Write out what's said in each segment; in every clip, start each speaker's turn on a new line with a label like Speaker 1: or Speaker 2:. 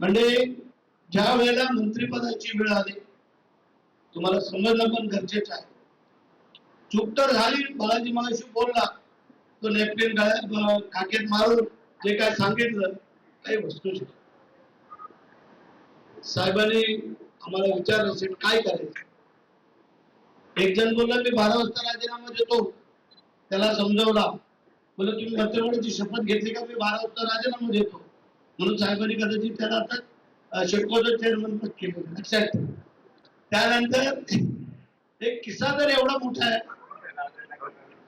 Speaker 1: म्हणजे ज्या वेळेला मंत्रिपदाची वेळ आली, तुम्हाला समजणं पण गरजेचं आहे. चूक तर झाली, बालाजी मगाशी बोलला, तो नेपकिन काकेत मारून जे काय सांगितलं काही वस्तू साहेबांनी आम्हाला विचारलं असेल काय करायचं. एक जण बोलला मी 12 वाजता राजीनामा देतो, त्याला समजवला, बोललो तुम्ही मंत्रिमंडळाची शपथ घेतली का? मी 12 वाजता राजीनामा देतो. म्हणून साहेबांनी कदाचित त्याला आता शेडकोचं चेअरमन पद केलं. लक्षात ठेवा. त्यानंतर एक किस्सा तर एवढा मोठा आहे,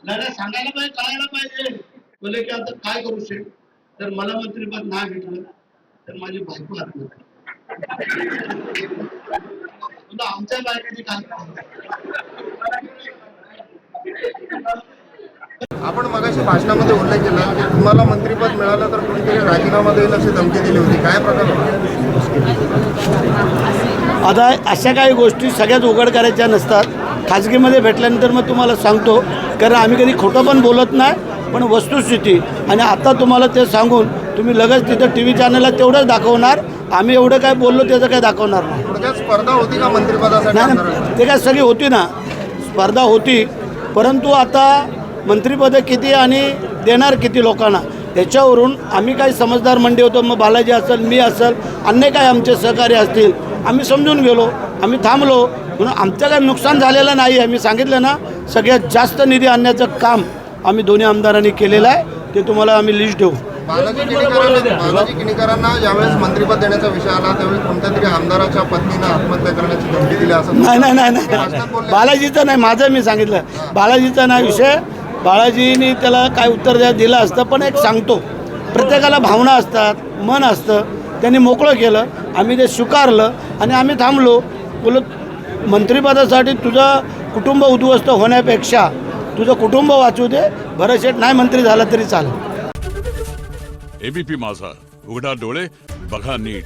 Speaker 1: लढा सांगायला पाहिजे, कळायला पाहिजे. बोले की आता काय करू शेठ, तर मला मंत्रिपद नाही भेटलं तर माझी बायको आत्महत्या. आमच्या बायकोची काय.
Speaker 2: आपण मगाशी भाषणामध्ये उल्लेख केला की तुम्हाला मंत्रिपद मिळालं तर कोणीतरी राजीनामा देईल अशी धमकी दिली होती. काय प्रकार
Speaker 3: आता अशा काही गोष्टी सगळ्याच उघड करायच्या नसतात. खाजगीमध्ये भेटल्यानंतर मग तुम्हाला सांगतो, कारण आम्ही कधी खोटं पण बोलत नाही, पण वस्तुस्थिती. आणि आता तुम्हाला ते सांगून तुम्ही लगेच तिथं TV चॅनलला तेवढंच दाखवणार, आम्ही एवढं काय बोललो त्याचं काय दाखवणार नाही.
Speaker 2: थोडक्यात स्पर्धा होती का मंत्रिपदासाठी?
Speaker 3: नाही, ते काय सगळी होती ना, स्पर्धा होती. परंतु आता मंत्रिपदं किती आणि देणार किती लोकांना, त्याच्यावरून आम्ही काही समजदार मंडळी होतो. मग बालाजी असेल, मी असेल, अन्य काय आमचे सहकारी असतील, आम्ही समजून गेलो, आम्ही थांबलो. म्हणून आमचं काही नुकसान झालेलं नाही आहे. मी सांगितलं ना, सगळ्यात जास्त निधी आणण्याचं काम आम्ही दोन्ही आमदारांनी केलेलं आहे. ते तुम्हाला आम्ही लिस्ट देऊ.
Speaker 2: बालाजी किणीकरांना ज्यावेळेस मंत्रिपद देण्याचा विषय आला त्यावेळेस कोणत्या तरी आमदाराच्या पत्नीनं आत्महत्या करण्याची धमकी दिली असं
Speaker 3: नाही. बालाजीचं नाही, माझं मी सांगितलं. बालाजीचा नाही विषय. बालाजीने त्याला काय उत्तर दिलं असतं. पण एक सांगतो, प्रत्येकाला भावना असतात, मन असतं. त्यांनी मोकळं केलं, आम्ही ते स्वीकारलं आणि आम्ही थांबलो. बोलो मंत्रिपदासाठी तुझं कुटुंब उद्ध्वस्त होण्यापेक्षा तुझं कुटुंब वाचू दे. भरत शेठ नाही मंत्री झाला तरी चालेल.
Speaker 4: ABP माझा, उघडा डोळे बघा नीट.